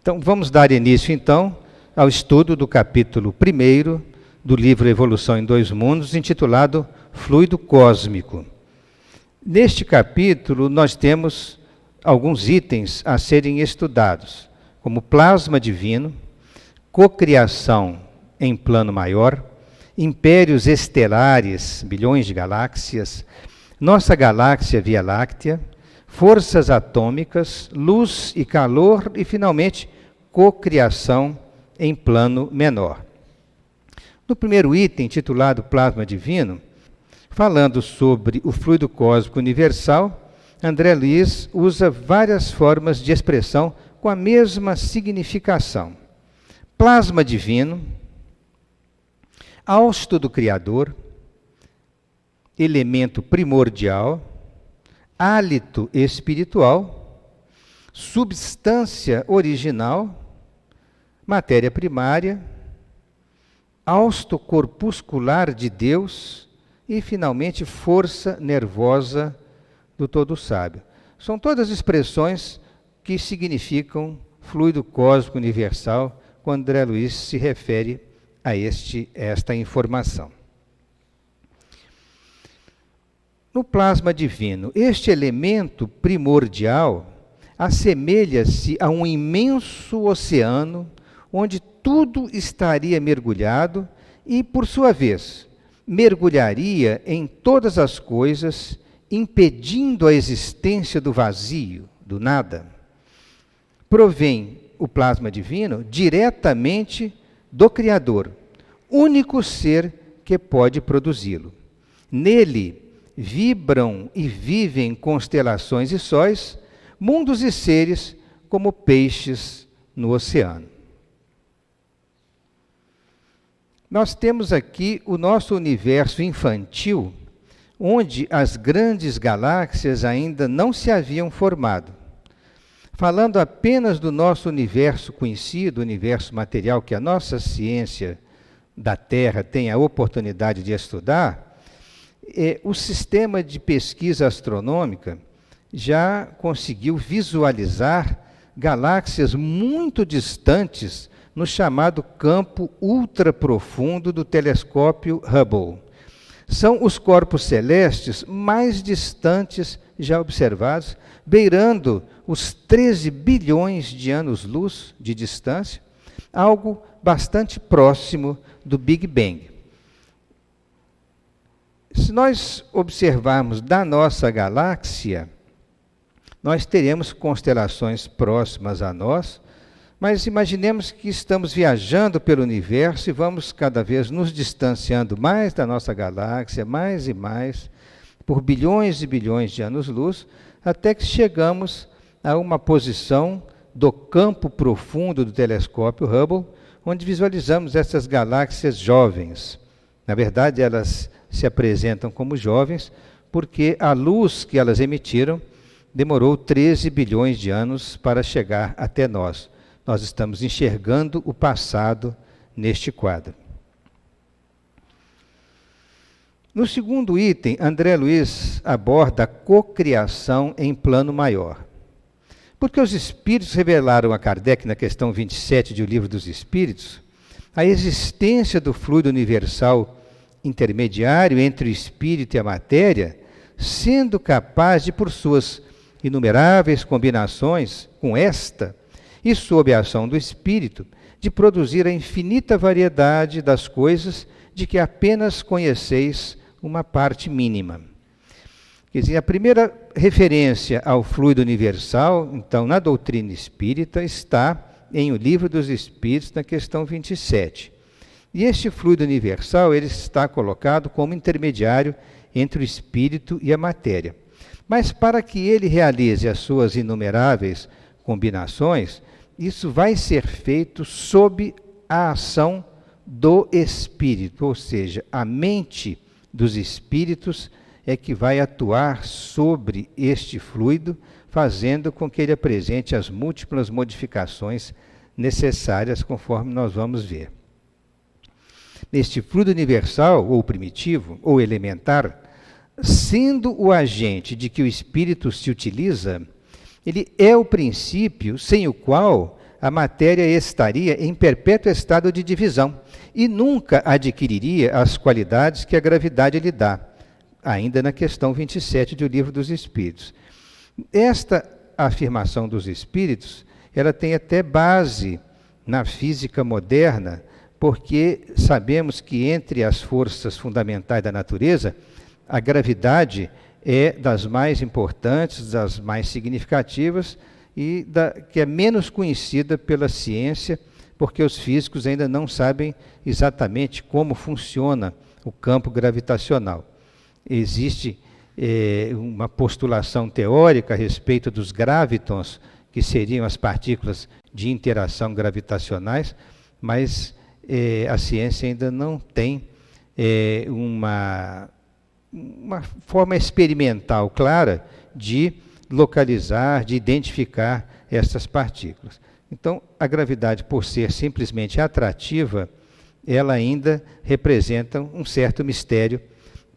Então, vamos dar início, então, ao estudo do capítulo 1 do livro Evolução em Dois Mundos, intitulado Fluido Cósmico. Neste capítulo, nós temos alguns itens a serem estudados, como plasma divino, cocriação em plano maior, impérios estelares, bilhões de galáxias, nossa galáxia Via Láctea, forças atômicas, luz e calor e, finalmente, cocriação em plano menor. No primeiro item, titulado Plasma Divino, falando sobre o fluido cósmico universal, André Luiz usa várias formas de expressão com a mesma significação. Plasma divino, hausto do Criador, elemento primordial, hálito espiritual, substância original, matéria primária, hausto corpuscular de Deus e, finalmente, força nervosa do Todo Sábio. São todas expressões que significam fluido cósmico universal, quando André Luiz se refere a esta informação. No plasma divino, este elemento primordial assemelha-se a um imenso oceano onde tudo estaria mergulhado e, por sua vez, mergulharia em todas as coisas, impedindo a existência do vazio, do nada. Provém o plasma divino diretamente do Criador, único ser que pode produzi-lo. Nele vibram e vivem constelações e sóis, mundos e seres como peixes no oceano. Nós temos aqui o nosso universo infantil, onde as grandes galáxias ainda não se haviam formado. Falando apenas do nosso universo conhecido, o universo material que a nossa ciência da Terra tem a oportunidade de estudar, o sistema de pesquisa astronômica já conseguiu visualizar galáxias muito distantes no chamado campo ultraprofundo do telescópio Hubble. São os corpos celestes mais distantes já observados, beirando os 13 bilhões de anos-luz de distância, algo bastante próximo do Big Bang. Se nós observarmos da nossa galáxia, nós teremos constelações próximas a nós, mas imaginemos que estamos viajando pelo universo e vamos cada vez nos distanciando mais da nossa galáxia, mais e mais, por bilhões e bilhões de anos-luz, até que chegamos a uma posição do campo profundo do telescópio Hubble, onde visualizamos essas galáxias jovens. Na verdade, elas se apresentam como jovens, porque a luz que elas emitiram demorou 13 bilhões de anos para chegar até nós. Nós estamos enxergando o passado neste quadro. No segundo item, André Luiz aborda a cocriação em plano maior. Porque os espíritos revelaram a Kardec, na questão 27 do Livro dos Espíritos, a existência do fluido universal intermediário entre o espírito e a matéria, sendo capaz de, por suas inumeráveis combinações com esta, e sob a ação do espírito, de produzir a infinita variedade das coisas de que apenas conheceis uma parte mínima. Quer dizer, a primeira referência ao fluido universal, então, na doutrina espírita, está em O Livro dos Espíritos, na questão 27. E este fluido universal, ele está colocado como intermediário entre o espírito e a matéria. Mas para que ele realize as suas inumeráveis combinações, isso vai ser feito sob a ação do espírito, ou seja, a mente dos espíritos é que vai atuar sobre este fluido, fazendo com que ele apresente as múltiplas modificações necessárias, conforme nós vamos ver. Neste fluido universal, ou primitivo, ou elementar, sendo o agente de que o espírito se utiliza, ele é o princípio sem o qual a matéria estaria em perpétuo estado de divisão e nunca adquiriria as qualidades que a gravidade lhe dá, ainda na questão 27 do Livro dos Espíritos. Esta afirmação dos Espíritos, ela tem até base na física moderna, porque sabemos que entre as forças fundamentais da natureza, a gravidade é das mais importantes, das mais significativas e que é menos conhecida pela ciência, porque os físicos ainda não sabem exatamente como funciona o campo gravitacional. Existe uma postulação teórica a respeito dos gravitons, que seriam as partículas de interação gravitacionais, mas a ciência ainda não tem uma forma experimental clara de localizar, de identificar essas partículas. Então, a gravidade, por ser simplesmente atrativa, ela ainda representa um certo mistério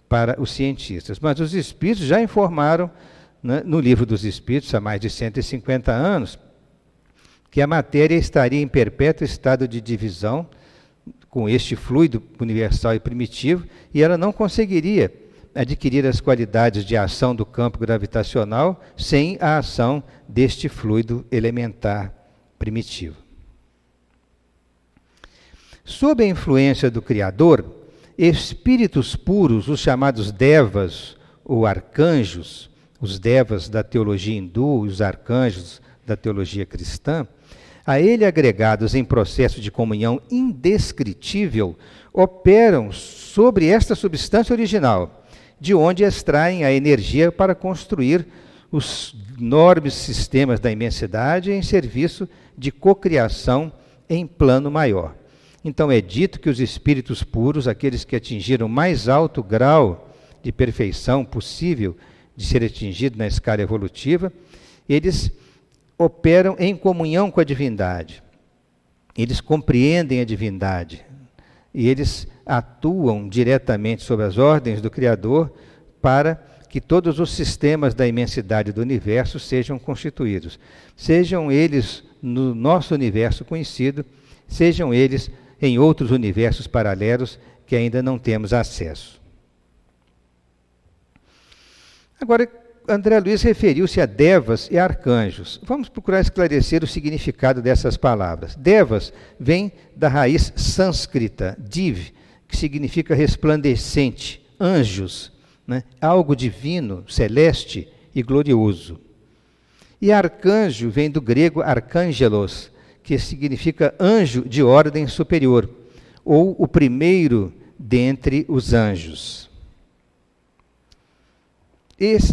para os cientistas. Mas os Espíritos já informaram, né, no Livro dos Espíritos, há mais de 150 anos, que a matéria estaria em perpétuo estado de divisão com este fluido universal e primitivo, e ela não conseguiria adquirir as qualidades de ação do campo gravitacional sem a ação deste fluido elementar primitivo. Sob a influência do Criador, espíritos puros, os chamados devas ou arcanjos, os devas da teologia hindu e os arcanjos da teologia cristã, a ele agregados em processo de comunhão indescritível, operam sobre esta substância original, de onde extraem a energia para construir os enormes sistemas da imensidade em serviço de cocriação em plano maior. Então é dito que os espíritos puros, aqueles que atingiram o mais alto grau de perfeição possível de ser atingido na escala evolutiva, eles operam em comunhão com a divindade. Eles compreendem a divindade e eles atuam diretamente sob as ordens do Criador para que todos os sistemas da imensidade do universo sejam constituídos. Sejam eles no nosso universo conhecido, sejam eles em outros universos paralelos que ainda não temos acesso. Agora, André Luiz referiu-se a devas e arcanjos. Vamos procurar esclarecer o significado dessas palavras. Devas vem da raiz sânscrita, div, que significa resplandecente, anjos, né? Algo divino, celeste e glorioso. E arcanjo vem do grego arcângelos, que significa anjo de ordem superior, ou o primeiro dentre os anjos.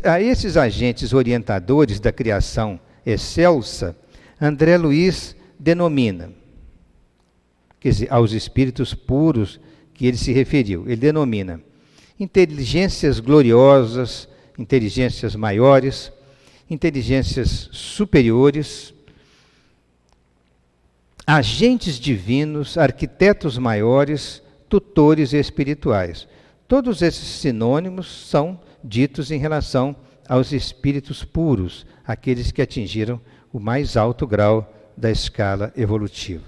A esses agentes orientadores da criação excelsa, André Luiz denomina, quer dizer, aos espíritos puros que ele se referiu, ele denomina inteligências gloriosas, inteligências maiores, inteligências superiores, agentes divinos, arquitetos maiores, tutores espirituais. Todos esses sinônimos são ditos em relação aos espíritos puros, aqueles que atingiram o mais alto grau da escala evolutiva.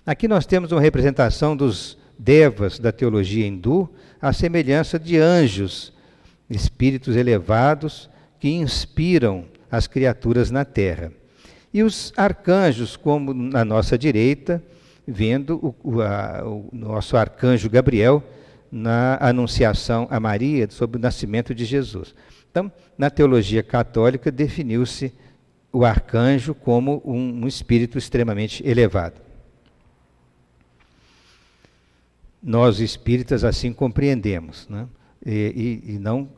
Aqui nós temos uma representação dos devas da teologia hindu, à semelhança de anjos, espíritos elevados que inspiram as criaturas na terra. E os arcanjos, como na nossa direita, vendo o nosso arcanjo Gabriel na anunciação a Maria sobre o nascimento de Jesus. Então, na teologia católica, definiu-se o arcanjo como um espírito extremamente elevado. Nós, espíritas, assim compreendemos, né? E não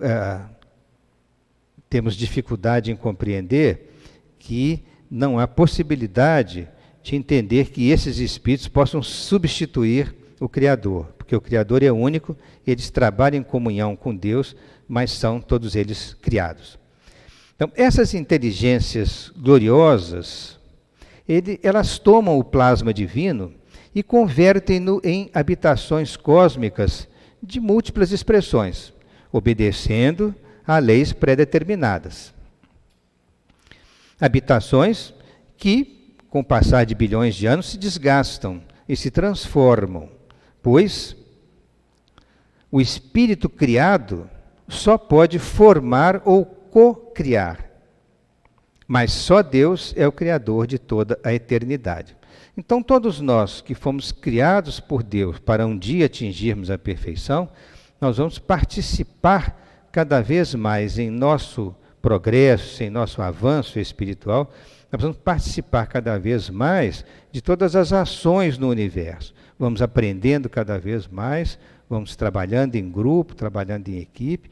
temos dificuldade em compreender que não há possibilidade de entender que esses espíritos possam substituir o Criador, porque o Criador é único, eles trabalham em comunhão com Deus, mas são todos eles criados. Então, essas inteligências gloriosas, elas tomam o plasma divino e convertem-no em habitações cósmicas de múltiplas expressões, obedecendo a leis pré-determinadas. Habitações que com o passar de bilhões de anos, se desgastam e se transformam, pois o espírito criado só pode formar ou co-criar, mas só Deus é o Criador de toda a eternidade. Então, todos nós que fomos criados por Deus para um dia atingirmos a perfeição, nós vamos participar cada vez mais em nosso progresso, em nosso avanço espiritual, nós vamos participar cada vez mais de todas as ações no universo. Vamos aprendendo cada vez mais, vamos trabalhando em grupo, trabalhando em equipe,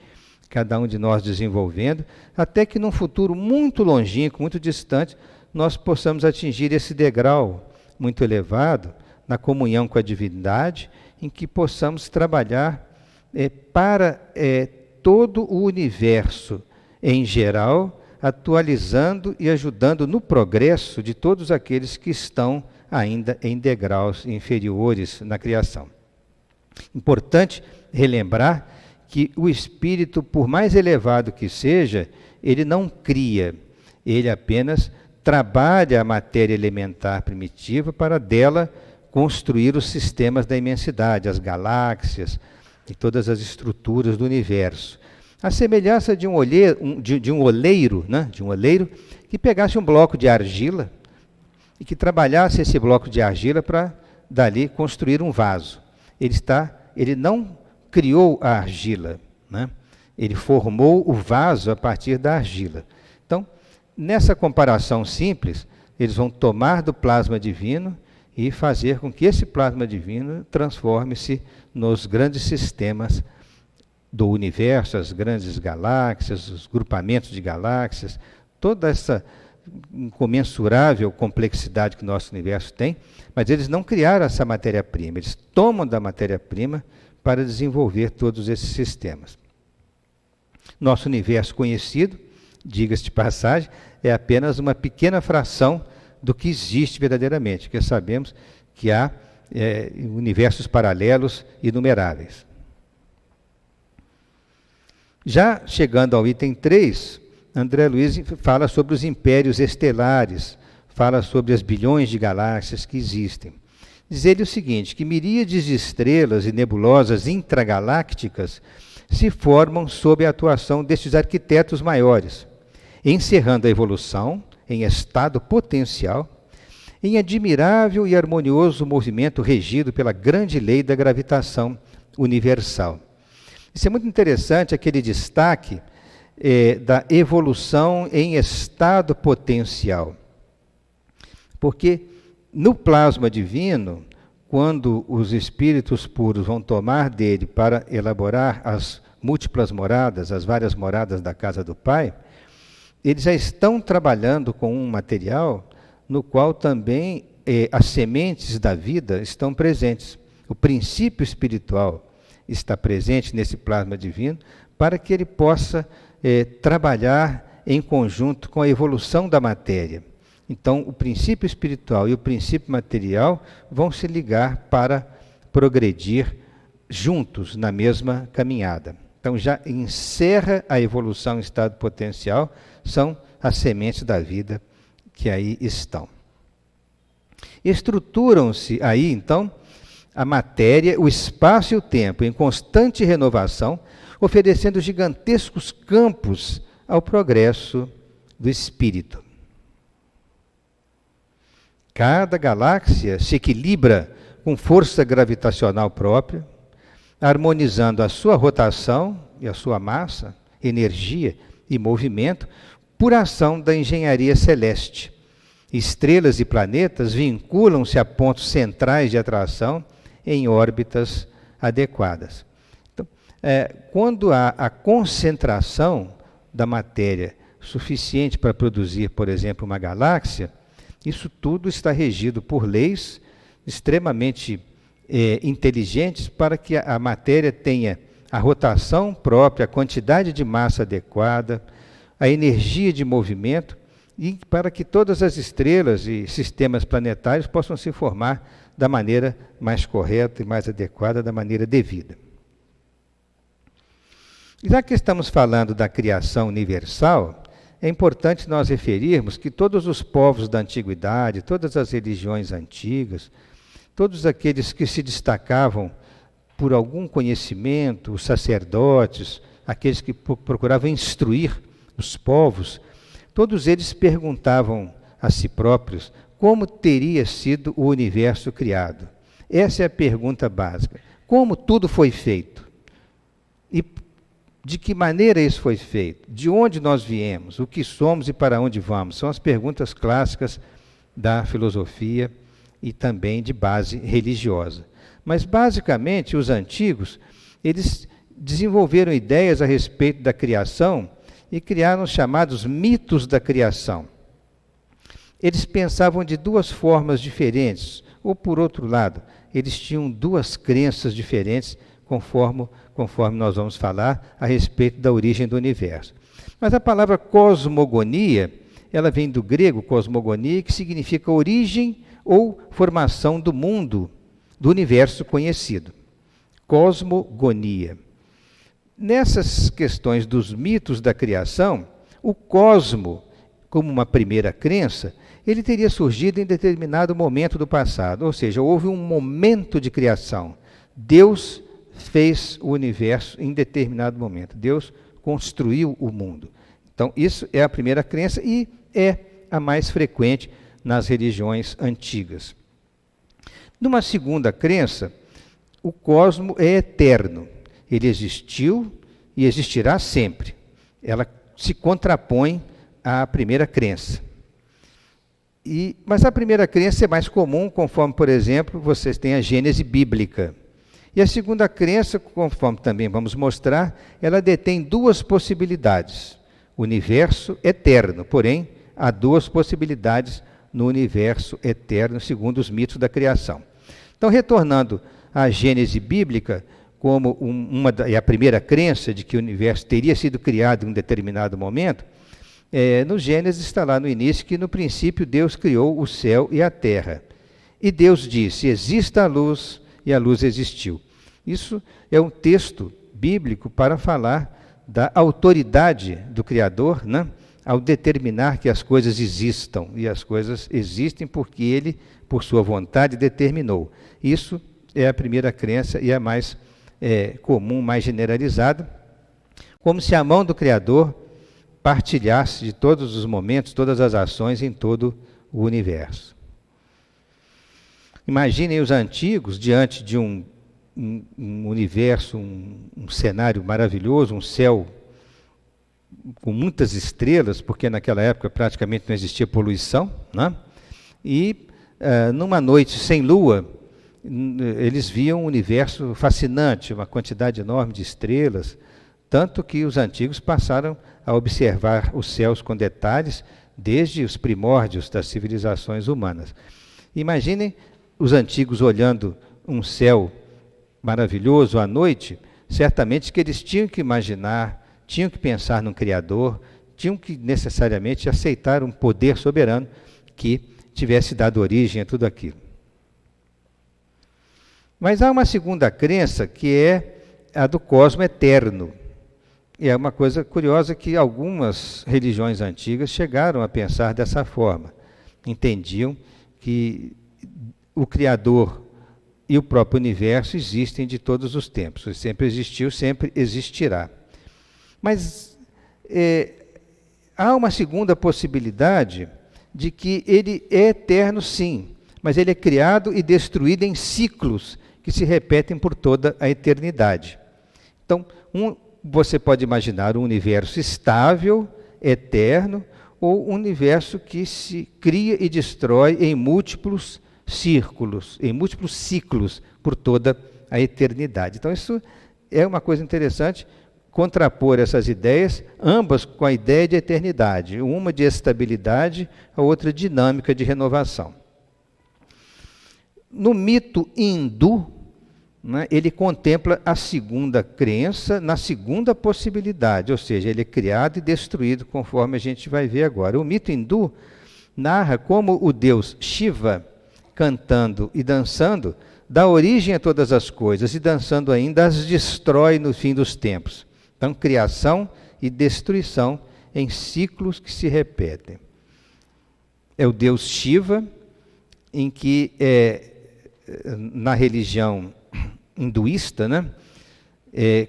cada um de nós desenvolvendo, até que num futuro muito longínquo, muito distante, nós possamos atingir esse degrau muito elevado na comunhão com a divindade, em que possamos trabalhar para todo o universo em geral, atualizando e ajudando no progresso de todos aqueles que estão ainda em degraus inferiores na criação. Importante relembrar que o espírito, por mais elevado que seja, ele não cria, ele apenas trabalha a matéria elementar primitiva para dela construir os sistemas da imensidade, as galáxias e todas as estruturas do universo. A semelhança de um oleiro, né? De um oleiro que pegasse um bloco de argila e que trabalhasse esse bloco de argila para dali construir um vaso. Ele não criou a argila, né? Ele formou o vaso a partir da argila. Então, nessa comparação simples, eles vão tomar do plasma divino e fazer com que esse plasma divino transforme-se nos grandes sistemas do universo, as grandes galáxias, os grupamentos de galáxias, toda essa incomensurável complexidade que o nosso universo tem, mas eles não criaram essa matéria-prima, eles tomam da matéria-prima para desenvolver todos esses sistemas. Nosso universo conhecido, diga-se de passagem, é apenas uma pequena fração do que existe verdadeiramente, porque sabemos que há universos paralelos inumeráveis. Já chegando ao item 3, André Luiz fala sobre os impérios estelares, fala sobre as bilhões de galáxias que existem. Diz ele o seguinte, que miríades de estrelas e nebulosas intragalácticas se formam sob a atuação destes arquitetos maiores, encerrando a evolução em estado potencial, em admirável e harmonioso movimento regido pela grande lei da gravitação universal. Isso é muito interessante, aquele destaque da evolução em estado potencial. Porque no plasma divino, quando os espíritos puros vão tomar dele para elaborar as múltiplas moradas, as várias moradas da casa do Pai, eles já estão trabalhando com um material no qual também as sementes da vida estão presentes. O princípio espiritual está presente nesse plasma divino para que ele possa trabalhar em conjunto com a evolução da matéria. Então, o princípio espiritual e o princípio material vão se ligar para progredir juntos na mesma caminhada. Então, já encerra a evolução em estado potencial, são as sementes da vida que aí estão. Estruturam-se aí, então, a matéria, o espaço e o tempo em constante renovação, oferecendo gigantescos campos ao progresso do espírito. Cada galáxia se equilibra com força gravitacional própria, harmonizando a sua rotação e a sua massa, energia e movimento por ação da engenharia celeste. Estrelas e planetas vinculam-se a pontos centrais de atração em órbitas adequadas. Então, quando há a concentração da matéria suficiente para produzir, por exemplo, uma galáxia, isso tudo está regido por leis extremamente inteligentes para que a matéria tenha a rotação própria, a quantidade de massa adequada, a energia de movimento, e para que todas as estrelas e sistemas planetários possam se formar da maneira mais correta e mais adequada, da maneira devida. Já que estamos falando da criação universal, é importante nós referirmos que todos os povos da antiguidade, todas as religiões antigas, todos aqueles que se destacavam por algum conhecimento, os sacerdotes, aqueles que procuravam instruir os povos, todos eles perguntavam a si próprios como teria sido o universo criado. Essa é a pergunta básica. Como tudo foi feito? E de que maneira isso foi feito? De onde nós viemos? O que somos e para onde vamos? São as perguntas clássicas da filosofia e também de base religiosa. Mas, basicamente, os antigos, eles desenvolveram ideias a respeito da criação e criaram os chamados mitos da criação. Eles pensavam de duas formas diferentes, ou, por outro lado, eles tinham duas crenças diferentes, conforme nós vamos falar a respeito da origem do universo. Mas a palavra cosmogonia, ela vem do grego cosmogonia, que significa origem ou formação do mundo, do universo conhecido. Cosmogonia. Nessas questões dos mitos da criação, o cosmo, como uma primeira crença, ele teria surgido em determinado momento do passado, ou seja, houve um momento de criação. Deus fez o universo em determinado momento. Deus construiu o mundo. Então, isso é a primeira crença e é a mais frequente nas religiões antigas. Numa segunda crença, o cosmo é eterno. Ele existiu e existirá sempre. Ela se contrapõe à primeira crença. Mas a primeira crença é mais comum, conforme, por exemplo, vocês têm a Gênese bíblica. E a segunda crença, conforme também vamos mostrar, ela detém duas possibilidades. O universo eterno, porém, há duas possibilidades no universo eterno, segundo os mitos da criação. Então, retornando à Gênese bíblica, como a primeira crença de que o universo teria sido criado em um determinado momento, no Gênesis está lá no início que no princípio Deus criou o céu e a terra. E Deus disse, exista a luz, e a luz existiu. Isso é um texto bíblico para falar da autoridade do Criador, né? Ao determinar que as coisas existam. E as coisas existem porque Ele, por sua vontade, determinou. Isso é a primeira crença e a mais comum, mais generalizada. Como se a mão do Criador partilhasse de todos os momentos, todas as ações em todo o universo. Imaginem os antigos diante de um universo, um cenário maravilhoso, um céu com muitas estrelas, porque naquela época praticamente não existia poluição, né? E numa noite sem lua, eles viam um universo fascinante, uma quantidade enorme de estrelas, tanto que os antigos passaram a observar os céus com detalhes desde os primórdios das civilizações humanas. Imaginem os antigos olhando um céu maravilhoso à noite, certamente que eles tinham que imaginar, tinham que pensar num Criador, tinham que necessariamente aceitar um poder soberano que tivesse dado origem a tudo aquilo. Mas há uma segunda crença que é a do cosmo eterno. E é uma coisa curiosa que algumas religiões antigas chegaram a pensar dessa forma. Entendiam que o Criador e o próprio universo existem de todos os tempos. Ele sempre existiu, sempre existirá. Mas há uma segunda possibilidade de que ele é eterno, sim, mas ele é criado e destruído em ciclos que se repetem por toda a eternidade. Então, você pode imaginar um universo estável, eterno, ou um universo que se cria e destrói em múltiplos círculos, em múltiplos ciclos por toda a eternidade. Então, isso é uma coisa interessante, contrapor essas ideias, ambas com a ideia de eternidade, uma de estabilidade, a outra dinâmica de renovação. No mito hindu, né, ele contempla a segunda crença na segunda possibilidade, ou seja, ele é criado e destruído, conforme a gente vai ver agora. O mito hindu narra como o deus Shiva, cantando e dançando, dá origem a todas as coisas e dançando ainda as destrói no fim dos tempos. Então, criação e destruição em ciclos que se repetem. É o deus Shiva, em que na religião hinduísta, né,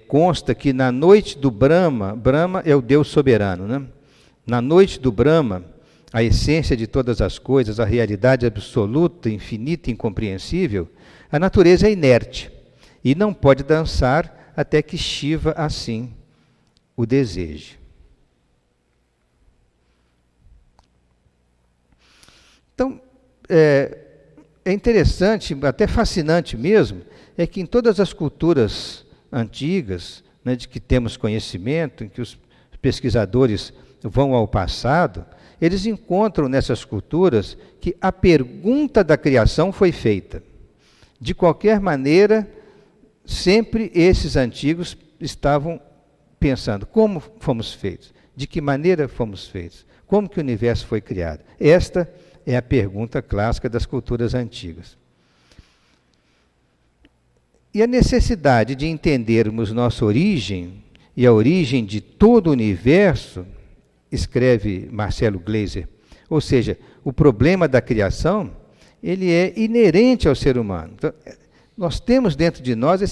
consta que na noite do Brahma, Brahma é o deus soberano, né? Na noite do Brahma, a essência de todas as coisas, a realidade absoluta, infinita e incompreensível, a natureza é inerte e não pode dançar até que Shiva assim o deseje. Então, é interessante, até fascinante mesmo, é que em todas as culturas antigas, né, de que temos conhecimento, em que os pesquisadores vão ao passado, eles encontram nessas culturas que a pergunta da criação foi feita. De qualquer maneira, sempre esses antigos estavam pensando: como fomos feitos? De que maneira fomos feitos? Como que o universo foi criado? Esta é a pergunta clássica das culturas antigas. E a necessidade de entendermos nossa origem e a origem de todo o universo, escreve Marcelo Gleiser, ou seja, o problema da criação, ele é inerente ao ser humano. Então, nós temos dentro de nós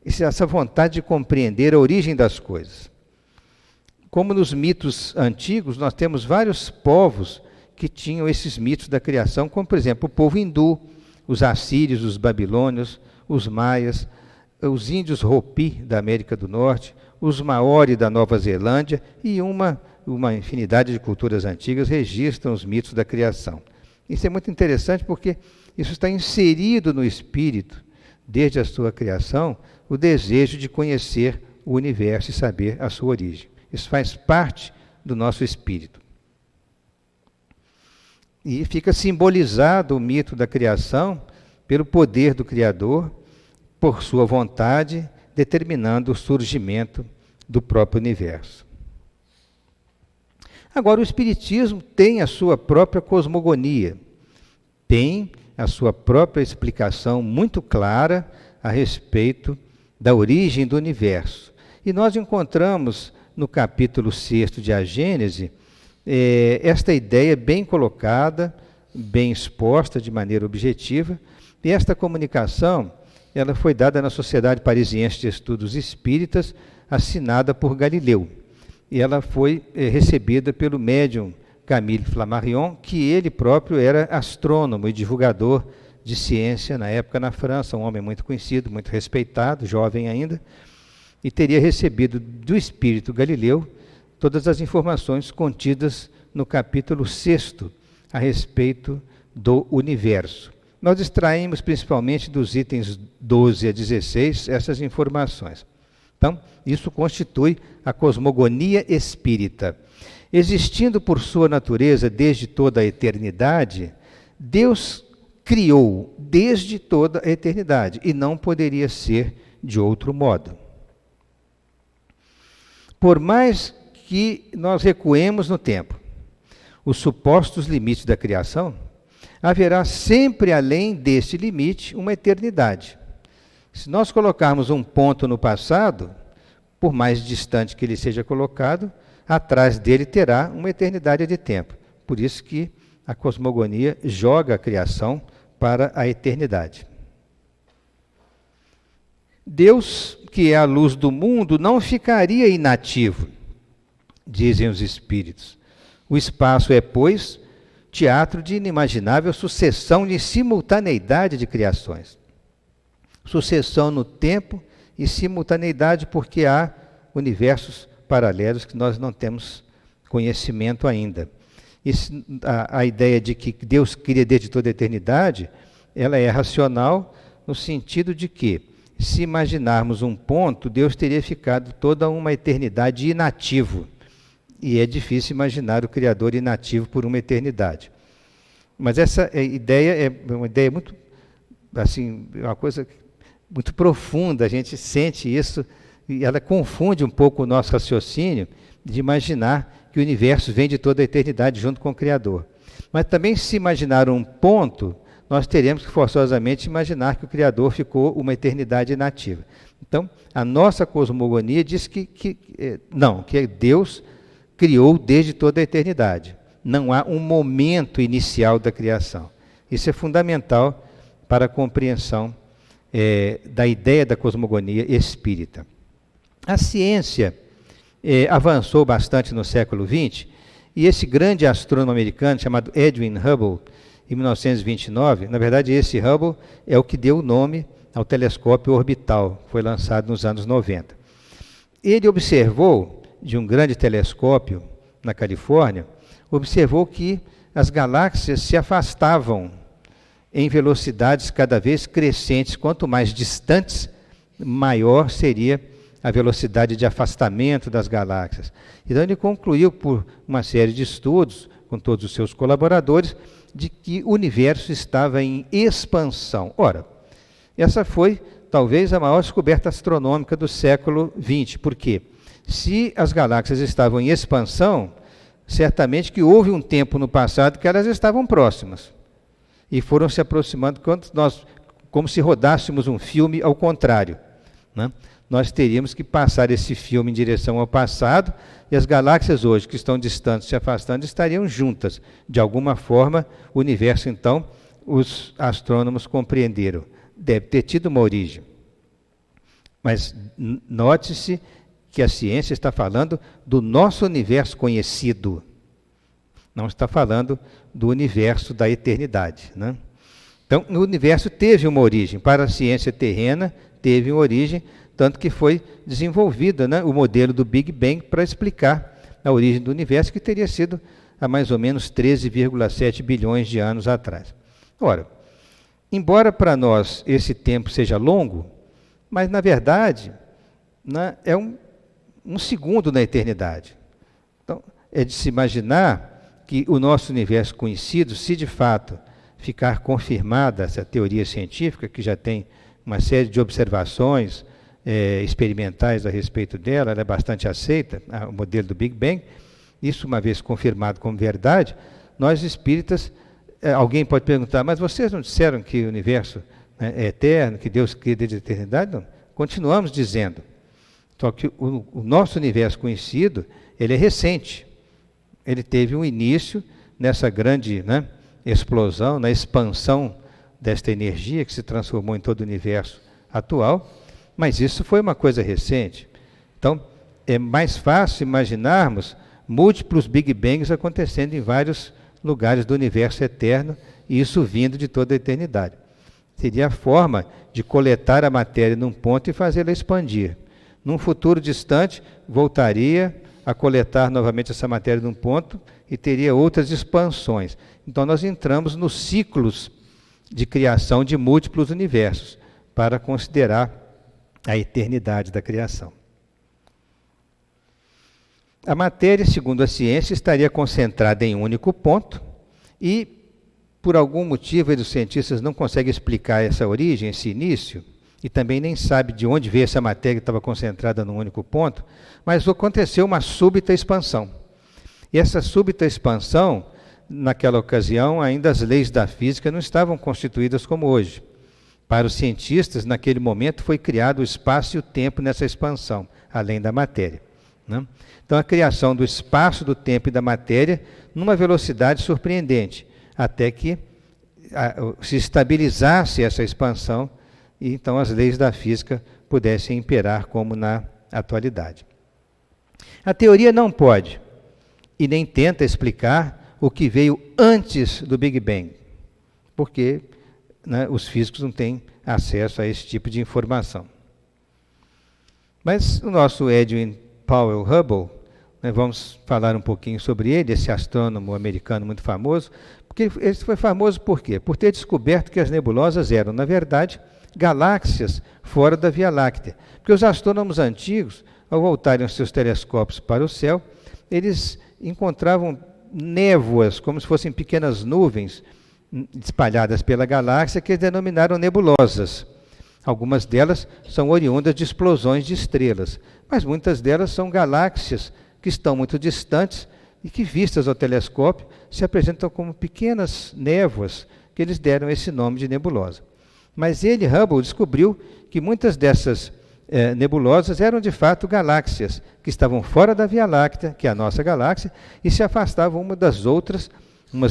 essa vontade de compreender a origem das coisas. Como nos mitos antigos, nós temos vários povos que tinham esses mitos da criação, como, por exemplo, o povo hindu, os assírios, os babilônios, os maias, os índios Hopi da América do Norte, os Maori da Nova Zelândia e uma infinidade de culturas antigas registram os mitos da criação. Isso é muito interessante porque isso está inserido no espírito, desde a sua criação, o desejo de conhecer o universo e saber a sua origem. Isso faz parte do nosso espírito. E fica simbolizado o mito da criação pelo poder do Criador, por sua vontade, determinando o surgimento do próprio universo. Agora, o Espiritismo tem a sua própria cosmogonia, tem a sua própria explicação muito clara a respeito da origem do universo. E nós encontramos no capítulo 6 de A Gênese esta ideia bem colocada, bem exposta de maneira objetiva, e esta comunicação ela foi dada na Sociedade Parisiense de Estudos Espíritas, assinada por Galileu. E ela foi recebida pelo médium Camille Flammarion, que ele próprio era astrônomo e divulgador de ciência na época na França, um homem muito conhecido, muito respeitado, jovem ainda, e teria recebido do espírito Galileu todas as informações contidas no capítulo 6 a respeito do universo. Nós extraímos principalmente dos itens 12 a 16 essas informações. Então, isso constitui a cosmogonia espírita. Existindo por sua natureza desde toda a eternidade, Deus criou desde toda a eternidade e não poderia ser de outro modo. Por mais que nós recuemos no tempo, os supostos limites da criação, haverá sempre além deste limite uma eternidade. Se nós colocarmos um ponto no passado, por mais distante que ele seja colocado, atrás dele terá uma eternidade de tempo. Por isso que a cosmogonia joga a criação para a eternidade. Deus, que é a luz do mundo, não ficaria inativo, dizem os espíritos. O espaço é, pois, teatro de inimaginável sucessão de simultaneidade de criações. Sucessão no tempo e simultaneidade porque há universos paralelos que nós não temos conhecimento ainda. A ideia de que Deus cria desde toda a eternidade, ela é racional no sentido de que, se imaginarmos um ponto, Deus teria ficado toda uma eternidade inativo. E é difícil imaginar o Criador inativo por uma eternidade. Mas essa ideia é uma ideia muito, assim, uma coisa muito profunda, a gente sente isso, e ela confunde um pouco o nosso raciocínio de imaginar que o universo vem de toda a eternidade junto com o Criador. Mas também, se imaginar um ponto, nós teremos que forçosamente imaginar que o Criador ficou uma eternidade inativa. Então, a nossa cosmogonia diz que Deus criou desde toda a eternidade. Não há um momento inicial da criação. Isso é fundamental para a compreensão da ideia da cosmogonia espírita. A ciência avançou bastante no século XX, e esse grande astrônomo americano chamado Edwin Hubble, em 1929, na verdade esse Hubble é o que deu o nome ao telescópio orbital, que foi lançado nos anos 90. Ele observou, de um grande telescópio na Califórnia, observou que as galáxias se afastavam em velocidades cada vez crescentes. Quanto mais distantes, maior seria a velocidade de afastamento das galáxias. Então ele concluiu, por uma série de estudos, com todos os seus colaboradores, de que o universo estava em expansão. Ora, essa foi talvez a maior descoberta astronômica do século XX. Por quê? Se as galáxias estavam em expansão, certamente que houve um tempo no passado que elas estavam próximas e foram se aproximando, como se rodássemos um filme ao contrário, né? Nós teríamos que passar esse filme em direção ao passado, e as galáxias hoje, que estão distantes, se afastando, estariam juntas. De alguma forma, o universo, então, os astrônomos compreenderam. Deve ter tido uma origem. Mas note-se que a ciência está falando do nosso universo conhecido. Não está falando do universo da eternidade, né? Então, o universo teve uma origem. Para a ciência terrena, teve uma origem, tanto que foi desenvolvido, né, o modelo do Big Bang para explicar a origem do universo, que teria sido há mais ou menos 13,7 bilhões de anos atrás. Ora, embora para nós esse tempo seja longo, mas na verdade, né, é um segundo na eternidade. Então, é de se imaginar que o nosso universo conhecido, se de fato ficar confirmada essa teoria científica, que já tem uma série de observações experimentais a respeito dela, ela é bastante aceita, o modelo do Big Bang. Isso, uma vez confirmado como verdade, nós espíritas, alguém pode perguntar, mas vocês não disseram que o universo, né, é eterno, que Deus cria desde a eternidade? Não. Continuamos dizendo. Só que o nosso universo conhecido, ele é recente. Ele teve um início nessa grande, né, explosão, na expansão desta energia que se transformou em todo o universo atual, mas isso foi uma coisa recente. Então, é mais fácil imaginarmos múltiplos Big Bangs acontecendo em vários lugares do universo eterno, e isso vindo de toda a eternidade. Seria a forma de coletar a matéria num ponto e fazê-la expandir. Num futuro distante, voltaria a coletar novamente essa matéria num ponto e teria outras expansões. Então, nós entramos nos ciclos de criação de múltiplos universos, para considerar a eternidade da criação. A matéria, segundo a ciência, estaria concentrada em um único ponto e, por algum motivo, os cientistas não conseguem explicar essa origem, esse início, e também nem sabem de onde veio essa matéria que estava concentrada num único ponto, mas aconteceu uma súbita expansão. E essa súbita expansão, naquela ocasião, ainda as leis da física não estavam constituídas como hoje. Para os cientistas, naquele momento, foi criado o espaço e o tempo nessa expansão, além da matéria, né? Então, a criação do espaço, do tempo e da matéria, numa velocidade surpreendente, até que se estabilizasse essa expansão, e então as leis da física pudessem imperar como na atualidade. A teoria não pode, e nem tenta explicar o que veio antes do Big Bang, porque, né, os físicos não têm acesso a esse tipo de informação. Mas o nosso Edwin Powell Hubble, né, vamos falar um pouquinho sobre ele, esse astrônomo americano muito famoso, porque ele foi famoso por quê? Por ter descoberto que as nebulosas eram, na verdade, galáxias fora da Via Láctea. Porque os astrônomos antigos, ao voltarem os seus telescópios para o céu, eles encontravam névoas, como se fossem pequenas nuvens, espalhadas pela galáxia, que eles denominaram nebulosas. Algumas delas são oriundas de explosões de estrelas, mas muitas delas são galáxias que estão muito distantes e que, vistas ao telescópio, se apresentam como pequenas névoas, que eles deram esse nome de nebulosa. Mas ele, Hubble, descobriu que muitas dessas nebulosas eram de fato galáxias que estavam fora da Via Láctea, que é a nossa galáxia, e se afastavam umas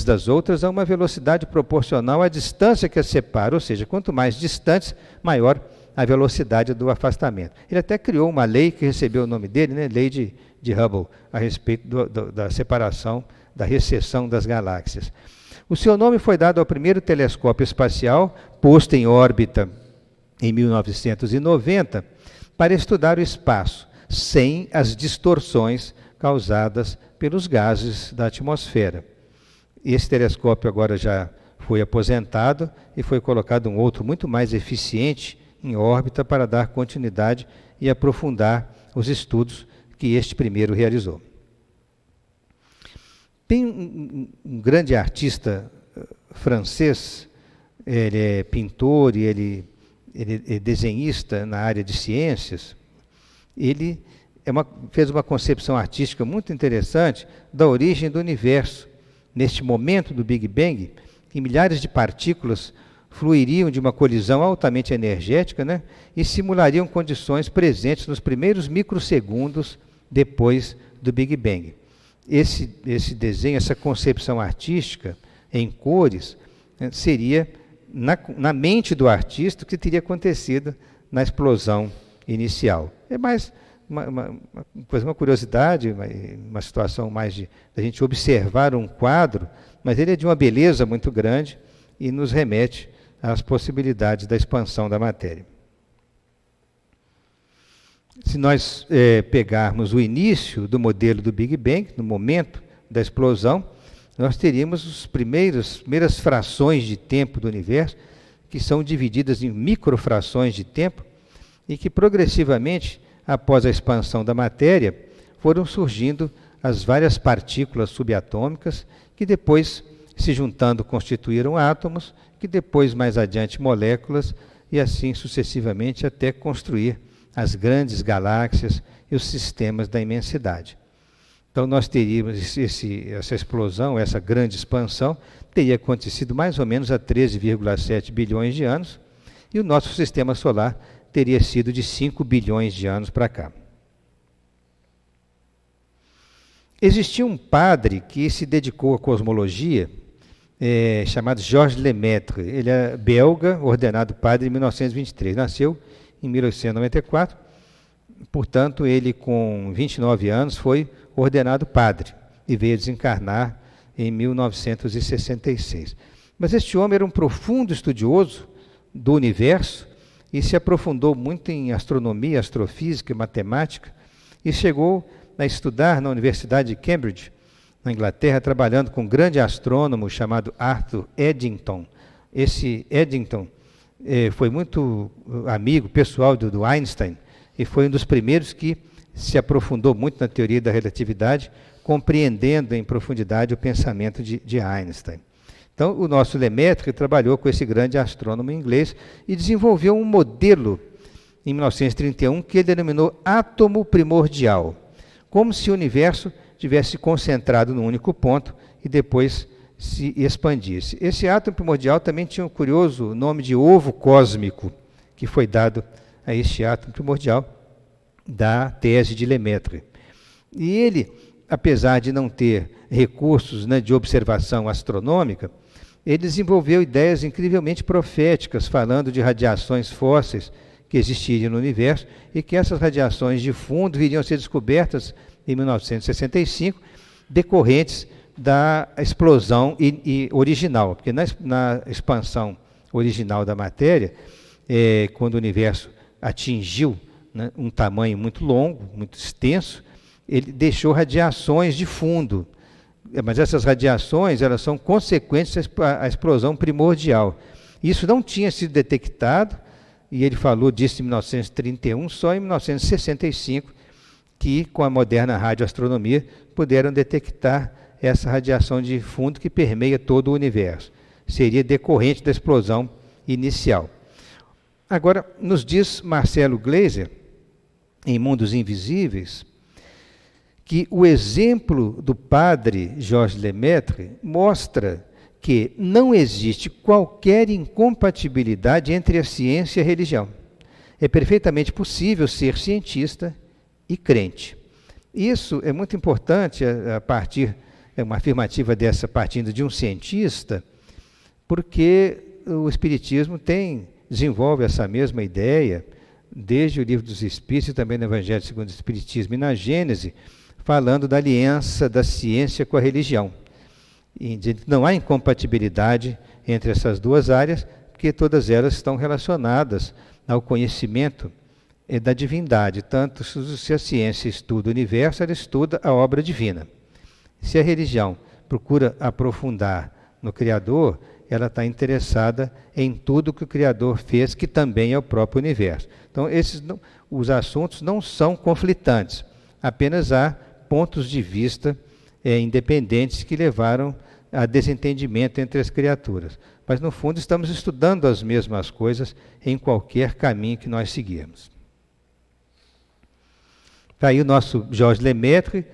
das outras a uma velocidade proporcional à distância que as separa, ou seja, quanto mais distantes, maior a velocidade do afastamento. Ele até criou uma lei que recebeu o nome dele, né? Lei de Hubble, a respeito da separação, da recessão das galáxias. O seu nome foi dado ao primeiro telescópio espacial, posto em órbita em 1990, para estudar o espaço, sem as distorções causadas pelos gases da atmosfera. Esse telescópio agora já foi aposentado e foi colocado um outro muito mais eficiente em órbita para dar continuidade e aprofundar os estudos que este primeiro realizou. Tem um grande artista francês, ele é pintor e ele é desenhista na área de ciências. Ele fez uma concepção artística muito interessante da origem do universo. Neste momento do Big Bang, que milhares de partículas fluiriam de uma colisão altamente energética, né, e simulariam condições presentes nos primeiros microsegundos depois do Big Bang. Esse desenho, essa concepção artística em cores, né, seria na mente do artista o que teria acontecido na explosão inicial. É mais uma curiosidade, uma situação mais da gente observar um quadro, mas ele é de uma beleza muito grande e nos remete às possibilidades da expansão da matéria. Se nós pegarmos o início do modelo do Big Bang, no momento da explosão, nós teríamos as primeiras frações de tempo do universo, que são divididas em microfrações de tempo, e que progressivamente, após a expansão da matéria, foram surgindo as várias partículas subatômicas, que depois, se juntando, constituíram átomos, que depois, mais adiante, moléculas, e assim sucessivamente, até construir as grandes galáxias e os sistemas da imensidade. Então, nós teríamos essa explosão, essa grande expansão, teria acontecido mais ou menos há 13,7 bilhões de anos, e o nosso sistema solar teria sido de 5 bilhões de anos para cá. Existia um padre que se dedicou à cosmologia, chamado Georges Lemaitre. Ele é belga, ordenado padre em 1923. Nasceu em 1894, portanto, ele com 29 anos foi ordenado padre e veio desencarnar em 1966. Mas este homem era um profundo estudioso do universo e se aprofundou muito em astronomia, astrofísica e matemática e chegou a estudar na Universidade de Cambridge, na Inglaterra, trabalhando com um grande astrônomo chamado Arthur Eddington. Esse Eddington foi muito amigo pessoal do Einstein e foi um dos primeiros que se aprofundou muito na teoria da relatividade, compreendendo em profundidade o pensamento de Einstein. Então, o nosso Lemaitre trabalhou com esse grande astrônomo inglês e desenvolveu um modelo, em 1931, que ele denominou átomo primordial, como se o universo tivesse concentrado num único ponto e depois se expandisse. Esse átomo primordial também tinha um curioso nome de ovo cósmico, que foi dado a este átomo primordial da tese de Lemaitre. E ele, apesar de não ter recursos, né, de observação astronômica, ele desenvolveu ideias incrivelmente proféticas, falando de radiações fósseis que existiriam no universo e que essas radiações de fundo viriam a ser descobertas em 1965, decorrentes da explosão original, porque na expansão original da matéria, quando o universo atingiu, né, um tamanho muito longo, muito extenso, ele deixou radiações de fundo, mas essas radiações elas são consequentes à explosão primordial. Isso não tinha sido detectado, e ele falou disso em 1931, só em 1965, que com a moderna radioastronomia puderam detectar essa radiação de fundo que permeia todo o universo. Seria decorrente da explosão inicial. Agora, nos diz Marcelo Gleiser, em Mundos Invisíveis, que o exemplo do padre Georges Lemaitre mostra que não existe qualquer incompatibilidade entre a ciência e a religião. é perfeitamente possível ser cientista e crente. Isso é muito importante a partir, é uma afirmativa dessa partindo de um cientista, porque o Espiritismo desenvolve essa mesma ideia desde o Livro dos Espíritos e também no Evangelho segundo o Espiritismo e na Gênese, falando da aliança da ciência com a religião. E não há incompatibilidade entre essas duas áreas, porque todas elas estão relacionadas ao conhecimento da divindade. Tanto se a ciência estuda o universo, ela estuda a obra divina. Se a religião procura aprofundar no Criador, ela está interessada em tudo que o Criador fez, que também é o próprio universo. Então, os assuntos não são conflitantes, apenas há pontos de vista independentes que levaram a desentendimento entre as criaturas. Mas, no fundo, estamos estudando as mesmas coisas em qualquer caminho que nós seguirmos. Está aí o nosso Georges Lemaitre,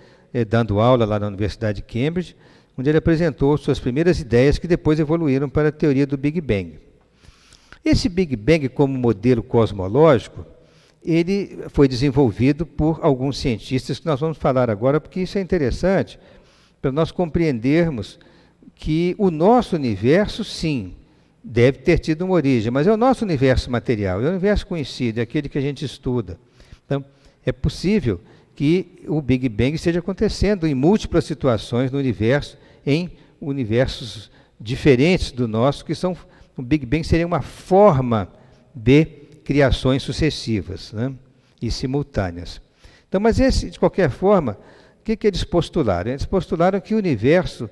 dando aula lá na Universidade de Cambridge, onde ele apresentou suas primeiras ideias que depois evoluíram para a teoria do Big Bang. Esse Big Bang como modelo cosmológico, ele foi desenvolvido por alguns cientistas que nós vamos falar agora, porque isso é interessante para nós compreendermos que o nosso universo, sim, deve ter tido uma origem, mas é o nosso universo material, é o universo conhecido, é aquele que a gente estuda. Então, é possível que o Big Bang esteja acontecendo em múltiplas situações no universo, em universos diferentes do nosso, que são, o Big Bang seria uma forma de criações sucessivas, né, e simultâneas. Então, mas de qualquer forma, o que eles postularam? Eles postularam que o universo,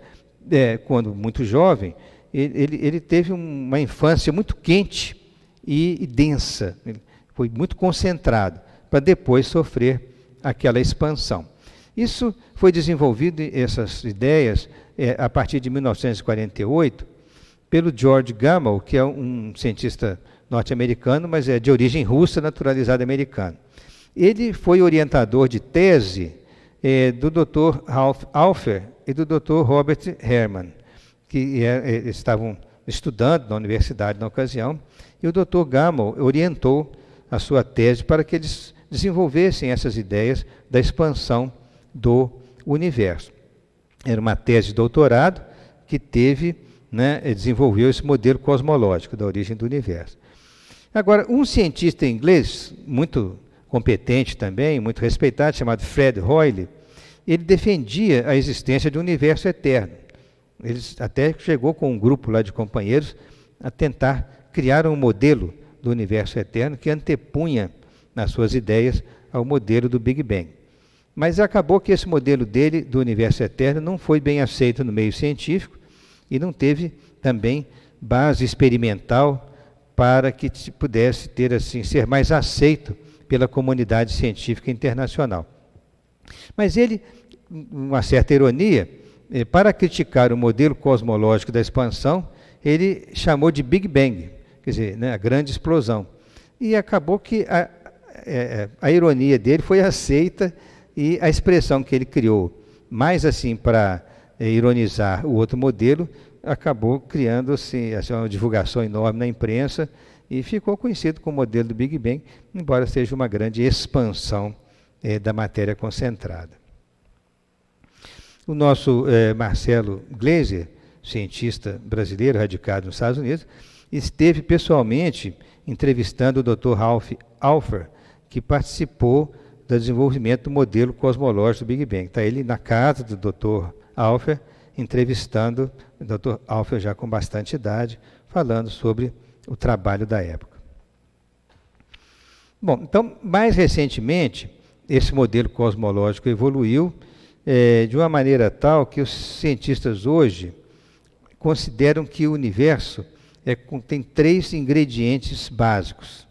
quando muito jovem, ele teve uma infância muito quente e densa, ele foi muito concentrado, para depois sofrer aquela expansão. Isso foi desenvolvido, essas ideias, a partir de 1948, pelo George Gamow, que é um cientista norte-americano, mas é de origem russa, naturalizado americano. Ele foi orientador de tese do Dr. Ralph Alpher e do Dr. Robert Herman, que estavam estudando na universidade na ocasião, e o Dr. Gamow orientou a sua tese para que eles desenvolvessem essas ideias da expansão do universo. Era uma tese de doutorado que desenvolveu esse modelo cosmológico da origem do universo. Agora, um cientista inglês, muito competente também, muito respeitado, chamado Fred Hoyle, ele defendia a existência de um universo eterno. Ele até chegou com um grupo lá de companheiros a tentar criar um modelo do universo eterno que antepunha nas suas ideias ao modelo do Big Bang. Mas acabou que esse modelo dele, do universo eterno, não foi bem aceito no meio científico e não teve também base experimental para que pudesse ter assim ser mais aceito pela comunidade científica internacional. Mas ele, uma certa ironia, para criticar o modelo cosmológico da expansão, ele chamou de Big Bang, quer dizer, a grande explosão. E acabou que a ironia dele foi aceita e a expressão que ele criou, mais assim para ironizar o outro modelo, acabou criando assim, uma divulgação enorme na imprensa e ficou conhecido como modelo do Big Bang, embora seja uma grande expansão da matéria concentrada. O nosso Marcelo Gleiser, cientista brasileiro radicado nos Estados Unidos, esteve pessoalmente entrevistando o Dr. Ralph Alpher, que participou do desenvolvimento do modelo cosmológico do Big Bang. Está ele na casa do Dr. Alpher, entrevistando o Dr. Alpher já com bastante idade, falando sobre o trabalho da época. Bom, então, mais recentemente, esse modelo cosmológico evoluiu de uma maneira tal que os cientistas hoje consideram que o universo tem 3 ingredientes básicos.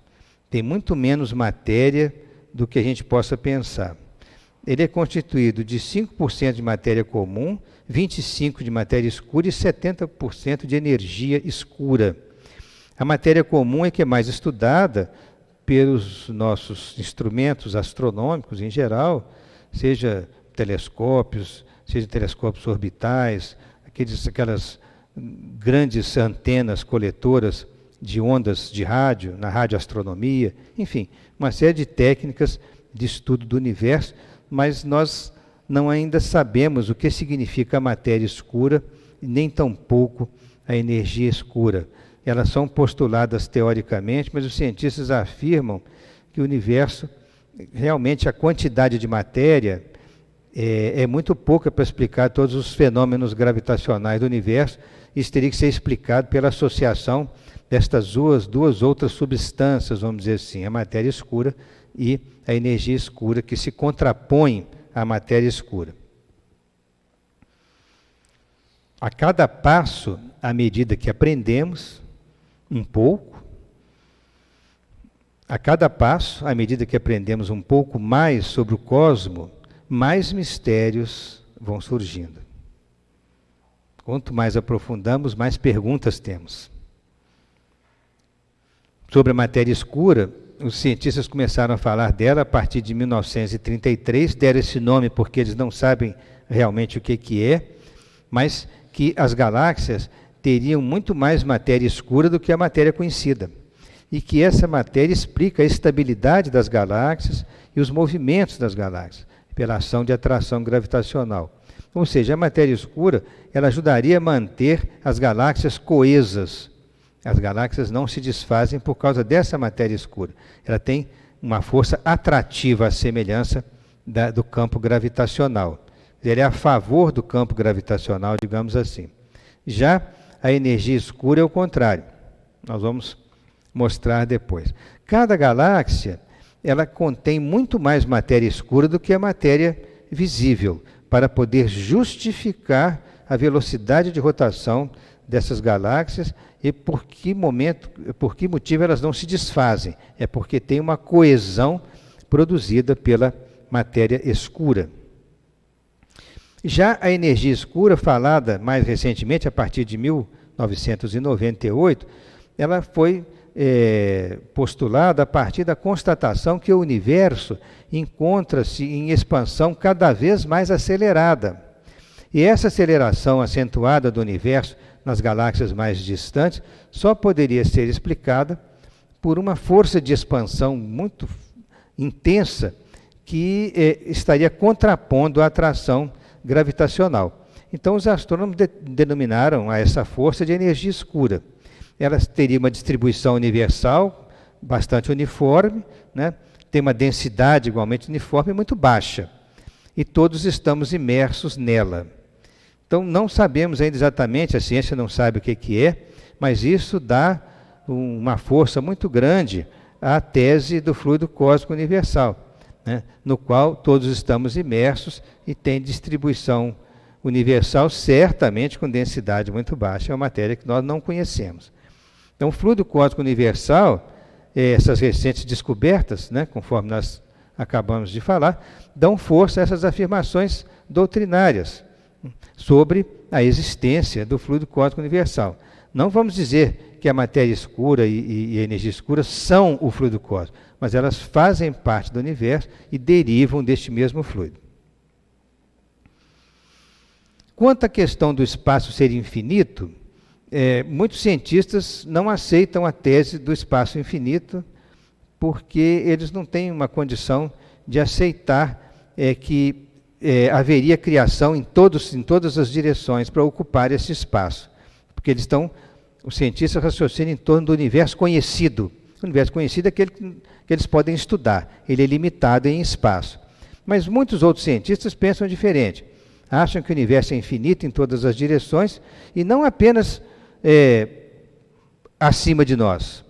Tem muito menos matéria do que a gente possa pensar. Ele é constituído de 5% de matéria comum, 25% de matéria escura e 70% de energia escura. A matéria comum é que é mais estudada pelos nossos instrumentos astronômicos em geral, seja telescópios orbitais, aquelas grandes antenas coletoras de ondas de rádio, na radioastronomia, enfim, uma série de técnicas de estudo do universo, mas nós não ainda sabemos o que significa a matéria escura, e nem tampouco a energia escura. Elas são postuladas teoricamente, mas os cientistas afirmam que o universo, realmente a quantidade de matéria é muito pouca para explicar todos os fenômenos gravitacionais do universo. Isso teria que ser explicado pela associação destas duas outras substâncias, vamos dizer assim, a matéria escura e a energia escura, que se contrapõem à matéria escura. A cada passo, à medida que aprendemos um pouco, a cada passo, à medida que aprendemos um pouco mais sobre o cosmos, mais mistérios vão surgindo. Quanto mais aprofundamos, mais perguntas temos. Sobre a matéria escura, os cientistas começaram a falar dela a partir de 1933, deram esse nome porque eles não sabem realmente o que é, mas que as galáxias teriam muito mais matéria escura do que a matéria conhecida. E que essa matéria explica a estabilidade das galáxias e os movimentos das galáxias, pela ação de atração gravitacional. Ou seja, a matéria escura, ela ajudaria a manter as galáxias coesas. As galáxias não se desfazem por causa dessa matéria escura. Ela tem uma força atrativa à semelhança do campo gravitacional. Ele é a favor do campo gravitacional, digamos assim. Já a energia escura é o contrário. Nós vamos mostrar depois. Cada galáxia, ela contém muito mais matéria escura do que a matéria visível, para poder justificar a velocidade de rotação dessas galáxias e por que motivo elas não se desfazem. É porque tem uma coesão produzida pela matéria escura. Já a energia escura, falada mais recentemente, a partir de 1998, ela foi postulada a partir da constatação que o universo encontra-se em expansão cada vez mais acelerada. E essa aceleração acentuada do universo nas galáxias mais distantes só poderia ser explicada por uma força de expansão muito intensa que estaria contrapondo a atração gravitacional. Então, os astrônomos denominaram a essa força de energia escura. Ela teria uma distribuição universal bastante uniforme, né? Tem uma densidade igualmente uniforme muito baixa. E todos estamos imersos nela. Então, não sabemos ainda exatamente, a ciência não sabe o que é, mas isso dá uma força muito grande à tese do fluido cósmico universal, né? No qual todos estamos imersos e tem distribuição universal, certamente com densidade muito baixa. É uma matéria que nós não conhecemos. Então, o fluido cósmico universal, essas recentes descobertas, né, conforme nós acabamos de falar, dão força a essas afirmações doutrinárias sobre a existência do fluido cósmico universal. Não vamos dizer que a matéria escura e a energia escura são o fluido cósmico, mas elas fazem parte do universo e derivam deste mesmo fluido. Quanto à questão do espaço ser infinito, muitos cientistas não aceitam a tese do espaço infinito porque eles não têm uma condição de aceitar que haveria criação em todas as direções para ocupar esse espaço. Porque os cientistas raciocinam em torno do universo conhecido. O universo conhecido é aquele que eles podem estudar. Ele é limitado em espaço. Mas muitos outros cientistas pensam diferente. Acham que o universo é infinito em todas as direções e não apenas acima de nós,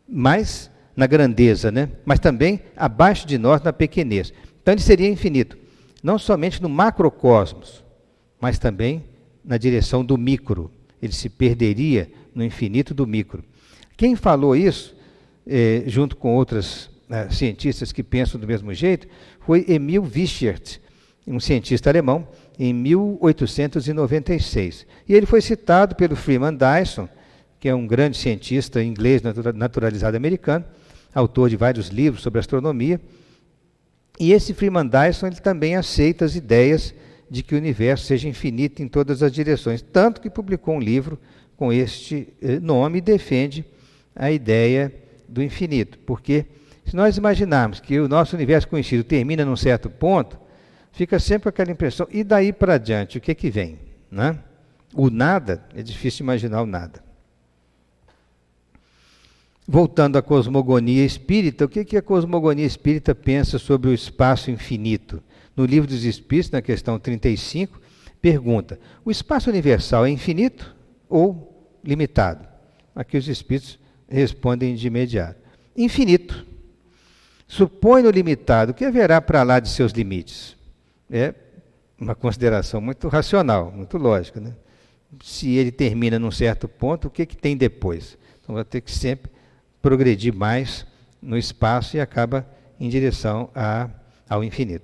mas na grandeza, né? Mas também abaixo de nós na pequenez. Então ele seria infinito, não somente no macrocosmos, mas também na direção do micro. Ele se perderia no infinito do micro. Quem falou isso, junto com outros cientistas que pensam do mesmo jeito, foi Emil Wiechert, um cientista alemão, em 1896. E ele foi citado pelo Freeman Dyson, que é um grande cientista inglês naturalizado americano, autor de vários livros sobre astronomia. E esse Freeman Dyson ele também aceita as ideias de que o universo seja infinito em todas as direções, tanto que publicou um livro com este nome e defende a ideia do infinito. Porque se nós imaginarmos que o nosso universo conhecido termina num certo ponto, fica sempre aquela impressão, e daí para adiante, o que que vem? Né? O nada, é difícil imaginar o nada. Voltando à cosmogonia espírita, o que a cosmogonia espírita pensa sobre o espaço infinito? No Livro dos Espíritos, na questão 35, pergunta: o espaço universal é infinito ou limitado? Aqui os espíritos respondem de imediato: infinito. Supõe-no limitado, o que haverá para lá de seus limites? É uma consideração muito racional, muito lógica, né? Se ele termina num certo ponto, o que tem depois? Então vai ter que sempre progredir mais no espaço e acaba em direção ao infinito.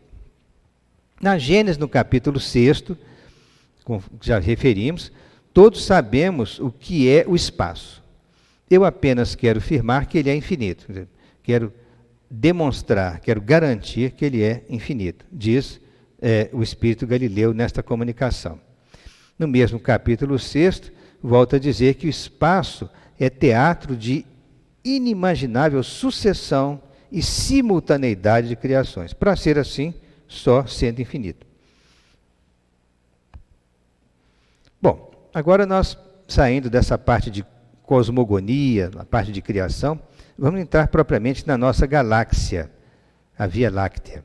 Na Gênesis, no capítulo 6, como já referimos, todos sabemos o que é o espaço. Eu apenas quero afirmar que ele é infinito. Quero demonstrar, quero garantir que ele é infinito, diz o Espírito Galileu nesta comunicação. No mesmo capítulo 6, volta a dizer que o espaço é teatro de inimaginável sucessão e simultaneidade de criações. Para ser assim, só sendo infinito. Bom, agora nós, saindo dessa parte de cosmogonia, a parte de criação, vamos entrar propriamente na nossa galáxia, a Via Láctea.